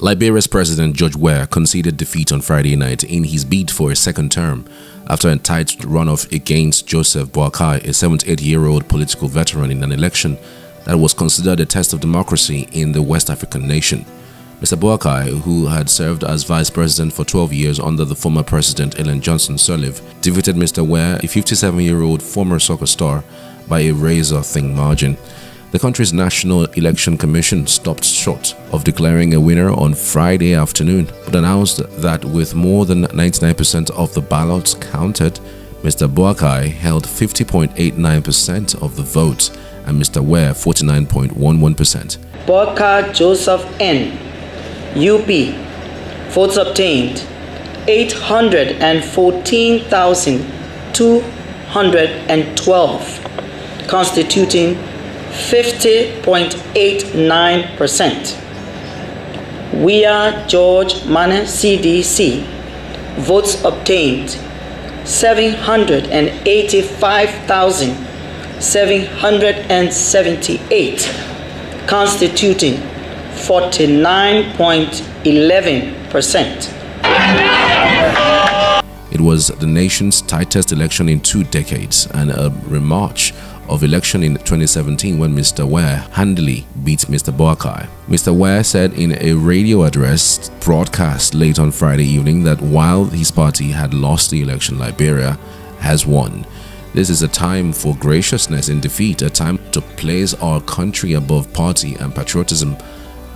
Liberia's President George Weah conceded defeat on Friday night in his bid for a second term after a tight runoff against Joseph Boakai, a 78-year-old political veteran, in an election that was considered a test of democracy in the West African nation. Mr. Boakai, who had served as vice president for 12 years under the former president Ellen Johnson Sirleaf, defeated Mr. Weah, a 57-year-old former soccer star, by a razor-thin margin. The country's National Election Commission stopped short of declaring a winner on Friday afternoon, but announced that with more than 99% of the ballots counted, Mr. Boakai held 50.89% of the votes and Mr. Weah 49.11%. Boakai Joseph N. UP. Votes obtained 814,212, constituting 50.89%. Weah George Mane CDC. Votes obtained 785,778, constituting 49.11%. It was the nation's tightest election in 2 decades and a rematch of election in 2017 when Mr. Weah handily beat Mr. Boakai. Mr. Weah said in a radio address broadcast late on Friday evening that while his party had lost the election, Liberia has won. This is a time for graciousness in defeat, a time to place our country above party and patriotism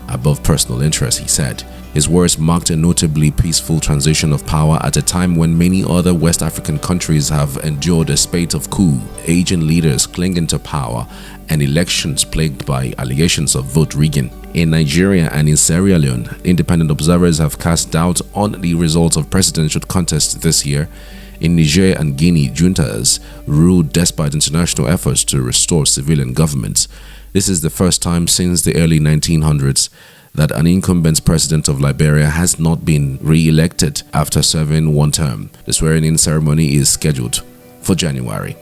above personal interest, he said. His words marked a notably peaceful transition of power at a time when many other West African countries have endured a spate of coup, aging leaders clinging to power, and elections plagued by allegations of vote rigging. In Nigeria and in Sierra Leone, independent observers have cast doubt on the results of presidential contests this year. In Niger and Guinea, juntas ruled despite international efforts to restore civilian governments. This is the first time since the early 1900s that an incumbent president of Liberia has not been re-elected after serving one term. The swearing-in ceremony is scheduled for January.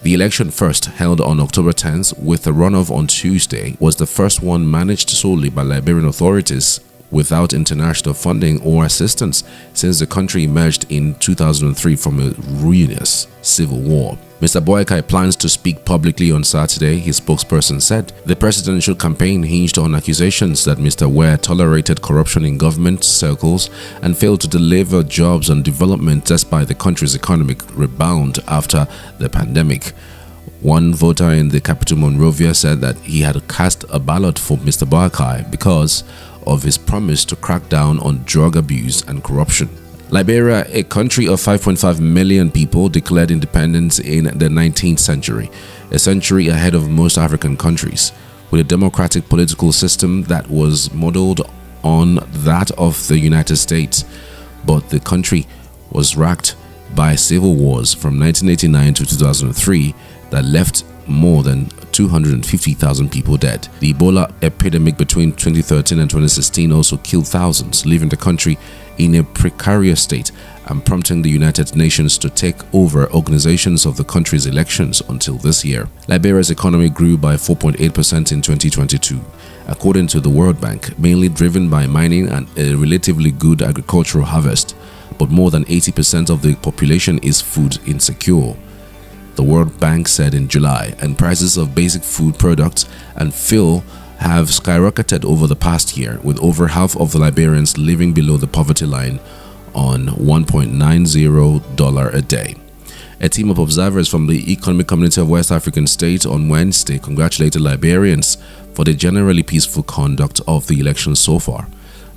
The election, first held on October 10th with a runoff on Tuesday, was the first one managed solely by Liberian authorities without international funding or assistance since the country emerged in 2003 from a ruinous civil war. Mr. Boakai plans to speak publicly on Saturday, his spokesperson said. The presidential campaign hinged on accusations that Mr. Weah tolerated corruption in government circles and failed to deliver jobs and development despite the country's economic rebound after the pandemic. One voter in the capital Monrovia said that he had cast a ballot for Mr. Boakai because of his promise to crack down on drug abuse and corruption. Liberia, a country of 5.5 million people, declared independence in the 19th century, a century ahead of most African countries, with a democratic political system that was modeled on that of the United States. But the country was racked by civil wars from 1989 to 2003 that left more than 250,000 people dead. The Ebola epidemic between 2013 and 2016 also killed thousands, leaving the country in a precarious state and prompting the United Nations to take over organizations of the country's elections until this year. Liberia's economy grew by 4.8% in 2022, according to the World Bank, mainly driven by mining and a relatively good agricultural harvest, but more than 80% of the population is food insecure, the World Bank said in July, and prices of basic food products and fuel have skyrocketed over the past year, with over half of the Liberians living below the poverty line on $1.90 a day. A team of observers from the Economic Community of West African States on Wednesday congratulated Liberians for the generally peaceful conduct of the elections so far.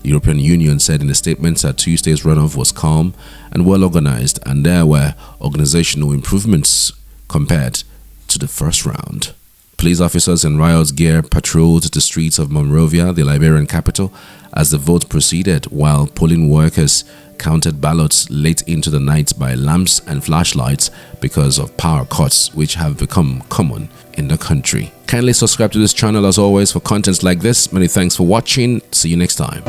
The European Union said in a statement that Tuesday's runoff was calm and well organized, and there were organizational improvements compared to the first round. Police officers in riot gear patrolled the streets of Monrovia, the Liberian capital, as the vote proceeded, while polling workers counted ballots late into the night by lamps and flashlights because of power cuts, which have become common in the country. Kindly subscribe to this channel as always for contents like this. Many thanks for watching. See you next time.